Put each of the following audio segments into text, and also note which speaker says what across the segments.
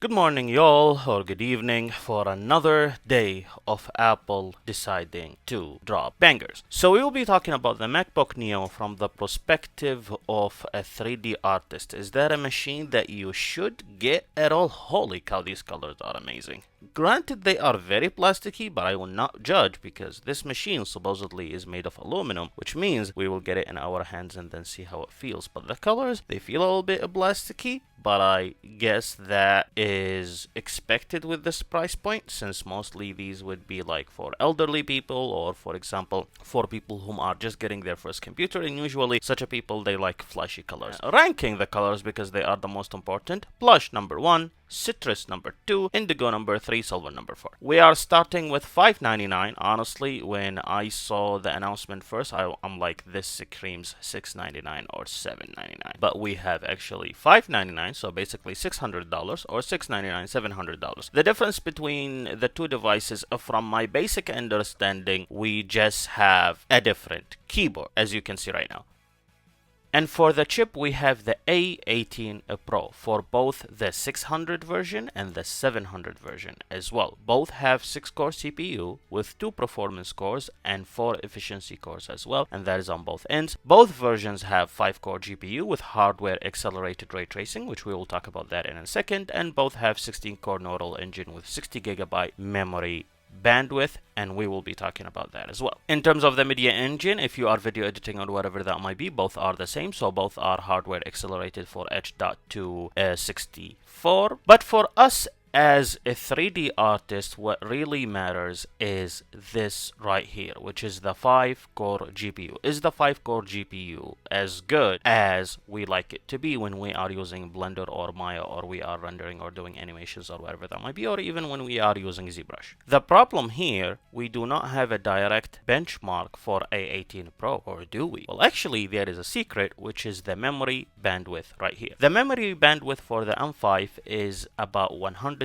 Speaker 1: Good morning, y'all, or good evening for another day of Apple deciding to drop bangers. So, we will be talking about the MacBook Neo from the perspective of a 3D artist. Is that a machine that you should get at all? Holy cow, these colors are amazing. Granted, they are very plasticky, but I will not judge because this machine supposedly is made of aluminum, which means we will get it in our hands and then see how it feels. But the colors, they feel a little bit plasticky, but I guess that is expected with this price point, since mostly these would be like for elderly people or, for example, for people whom are just getting their first computer, and usually such a people, they like flashy colors. Ranking the colors because they are the most important: plush number 1, citrus number 2, indigo number 3, silver number 4. We are starting with $5.99. Honestly, when I saw the announcement first, I'm like, this screams $6.99 or $7.99. But we have actually $5.99, so basically $600, or $6.99, $700. The difference between the two devices, from my basic understanding, we just have a different keyboard, as you can see right now. And for the chip, we have the A18 Pro for both the 600 version and the 700 version as well. Both have 6-core CPU with 2 performance cores and 4 efficiency cores as well, and that is on both ends. Both versions have 5-core GPU with hardware accelerated ray tracing, which we will talk about that in a second, and both have 16-core neural engine with 60GB memory bandwidth, and we will be talking about that as well. In terms of the media engine, if you are video editing or whatever that might be, both are the same, so both are hardware accelerated for H.264. But for us as a 3D artist, what really matters is this right here, which is the 5-core GPU. Is the 5-core GPU as good as we like it to be when we are using Blender or Maya, or we are rendering or doing animations or whatever that might be, or even when we are using ZBrush? The problem here, we do not have a direct benchmark for A18 Pro, or do we? Well, actually, there is a secret, which is the memory bandwidth right here. The memory bandwidth for the M5 is about 153,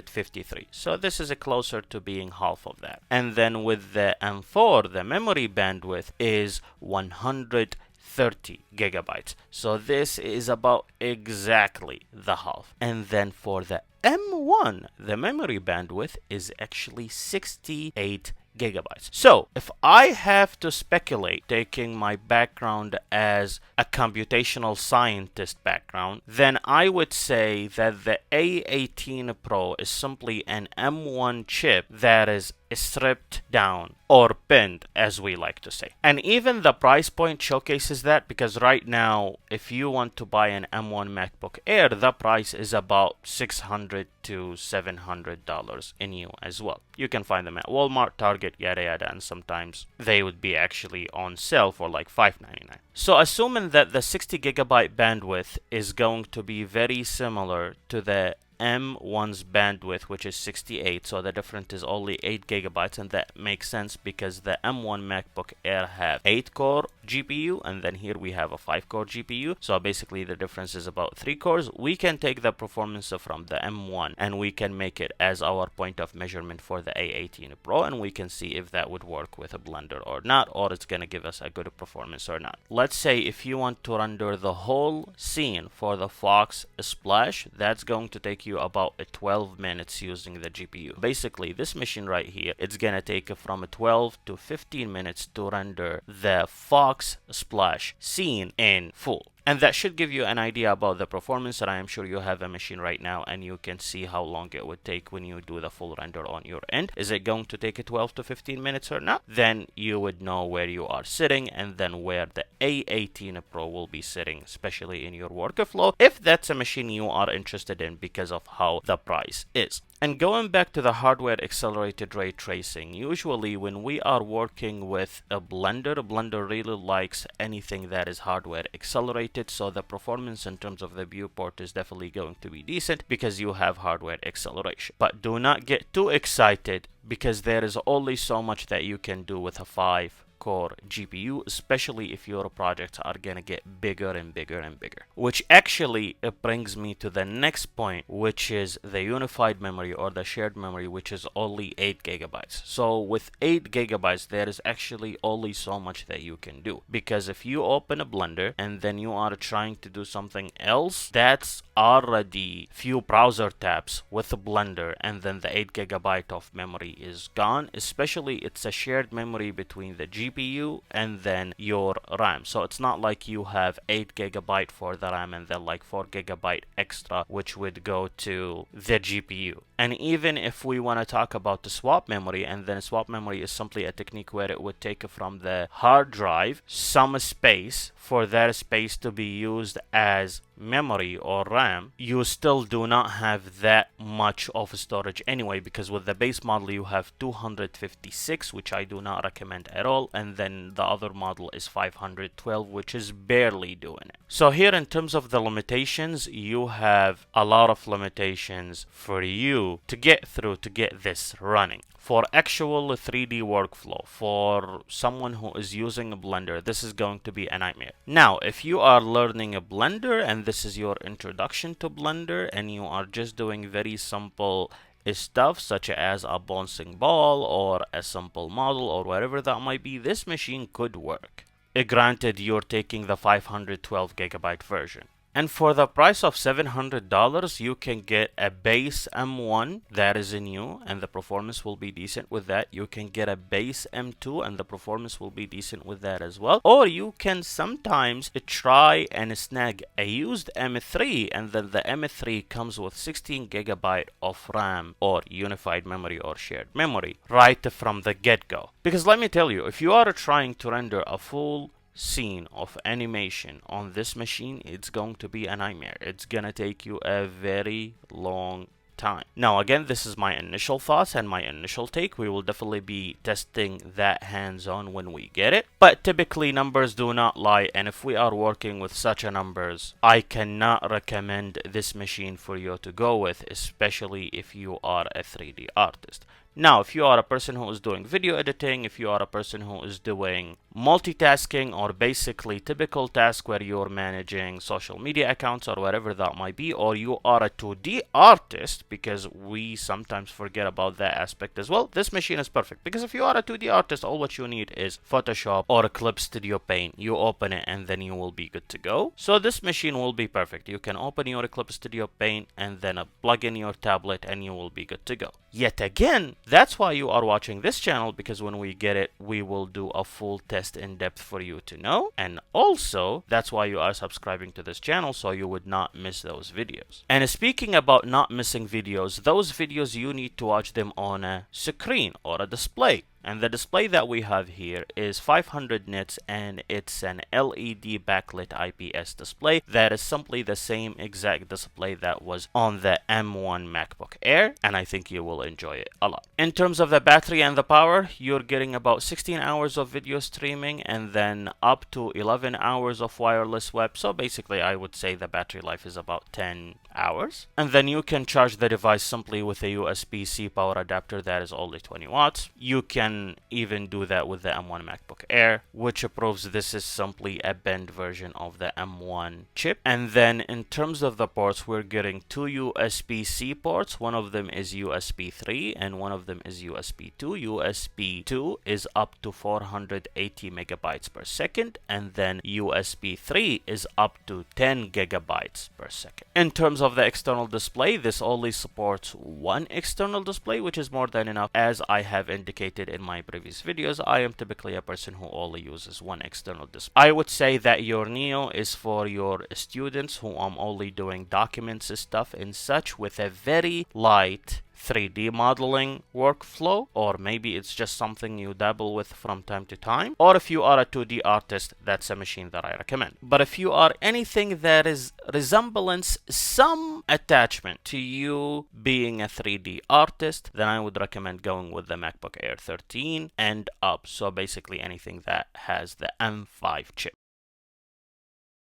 Speaker 1: so this is closer to being half of that. And then with the M4, the memory bandwidth is 130 gigabytes, so this is about exactly the half. And then for the M1, the memory bandwidth is actually 68 gigabytes. So if I have to speculate, taking my background as a computational scientist background, then I would say that the A18 Pro is simply an M1 chip that is stripped down, or pinned, as we like to say. And even the price point showcases that, because right now, if you want to buy an M1 MacBook Air, the price is about $600 to $700 in EU as well. You can find them at Walmart, Target, yada yada, and sometimes they would be actually on sale for like $5.99. So assuming that the 60GB bandwidth is going to be very similar to the M1's bandwidth, which is 68, so the difference is only 8 gigabytes, and that makes sense because the M1 MacBook Air have 8-core GPU, and then here we have a 5-core GPU, so basically the difference is about 3 cores. We can take the performance from the M1 and we can make it as our point of measurement for the A18 Pro, and we can see if that would work with a Blender or not, or it's gonna give us a good performance or not. Let's say if you want to render the whole scene for the Fox Splash, that's going to take you about 12 minutes using the GPU. Basically, this machine right here, it's gonna take from 12 to 15 minutes to render the Fox Splash scene in full. And that should give you an idea about the performance, and I am sure you have a machine right now and you can see how long it would take when you do the full render on your end. Is it going to take 12 to 15 minutes or not? Then you would know where you are sitting and then where the A18 Pro will be sitting, especially in your workflow, if that's a machine you are interested in because of how the price is. And going back to the hardware accelerated ray tracing, usually when we are working with a Blender really likes anything that is hardware accelerated, so the performance in terms of the viewport is definitely going to be decent because you have hardware acceleration. But do not get too excited because there is only so much that you can do with a 5 5-core GPU, especially if your projects are gonna get bigger and bigger and bigger. Which actually brings me to the next point, which is the unified memory or the shared memory, which is only 8 gigabytes. So with 8 gigabytes, there is actually only so much that you can do. Because if you open a Blender and then you are trying to do something else, that's already few browser tabs with the Blender, and then the 8 gigabyte of memory is gone. Especially it's a shared memory between the GPU and then your RAM. So it's not like you have 8 gigabyte for the RAM and then like 4 gigabyte extra which would go to the GPU. And even if we want to talk about the swap memory, and then swap memory is simply a technique where it would take from the hard drive some space for that space to be used as memory or RAM, you still do not have that much of storage anyway, because with the base model you have 256, which I do not recommend at all, and then the other model is 512, which is barely doing it. So here in terms of the limitations, you have a lot of limitations for you to get through to get this running. For actual 3D workflow, for someone who is using a Blender, this is going to be a nightmare. Now, if you are learning a Blender and this is your introduction to Blender and you are just doing very simple stuff such as a bouncing ball or a simple model or whatever that might be, this machine could work. Granted, you're taking the 512 gigabyte version. And for the price of $700, you can get a base M1 that is new and the performance will be decent with that. You can get a base M2 and the performance will be decent with that as well. Or you can sometimes try and snag a used M3, and then the M3 comes with 16 gigabyte of RAM or unified memory or shared memory right from the get-go. Because let me tell you, if you are trying to render a full scene of animation on this machine, it's going to be a nightmare. It's gonna take you a very long time. Now again, this is my initial thoughts and my initial take. We will definitely be testing that hands-on when we get it, but typically numbers do not lie, and if we are working with such a numbers, I cannot recommend this machine for you to go with, especially if you are a 3D artist. Now, if you are a person who is doing video editing, if you are a person who is doing multitasking or basically typical task where you're managing social media accounts or whatever that might be, or you are a 2D artist, because we sometimes forget about that aspect as well, this machine is perfect. Because if you are a 2D artist, all what you need is Photoshop or a Clip Studio Paint. You open it and then you will be good to go. So this machine will be perfect. You can open your Clip Studio Paint and then plug in your tablet and you will be good to go. Yet again, that's why you are watching this channel, because when we get it, we will do a full test in depth for you to know. And also, that's why you are subscribing to this channel, so you would not miss those videos. And speaking about not missing videos, those videos you need to watch them on a screen or a display. And the display that we have here is 500 nits, and it's an LED backlit IPS display that is simply the same exact display that was on the M1 MacBook Air, and I think you will enjoy it a lot. In terms of the battery and the power, you're getting about 16 hours of video streaming and then up to 11 hours of wireless web. So basically, I would say the battery life is about 10 hours. And then you can charge the device simply with a USB-C power adapter that is only 20 watts. You can even do that with the M1 MacBook Air, which proves this is simply a bent version of the M1 chip. And then in terms of the ports, we're getting two USB-C ports. One of them is USB 3 and one of them is USB 2. USB 2 is up to 480 megabytes per second, and then USB 3 is up to 10 gigabytes per second. In terms of the external display, this only supports one external display, which is more than enough. As I have indicated in my previous videos, I am typically a person who only uses one external display. I would say that your Neo is for your students who are only doing documents and stuff and such with a very light 3D modeling workflow, or maybe it's just something you dabble with from time to time. Or if you are a 2D artist, that's a machine that I recommend. But if you are anything that is resemblance, some attachment to you being a 3D artist, then I would recommend going with the MacBook Air 13 and up. So basically anything that has the M5 chip.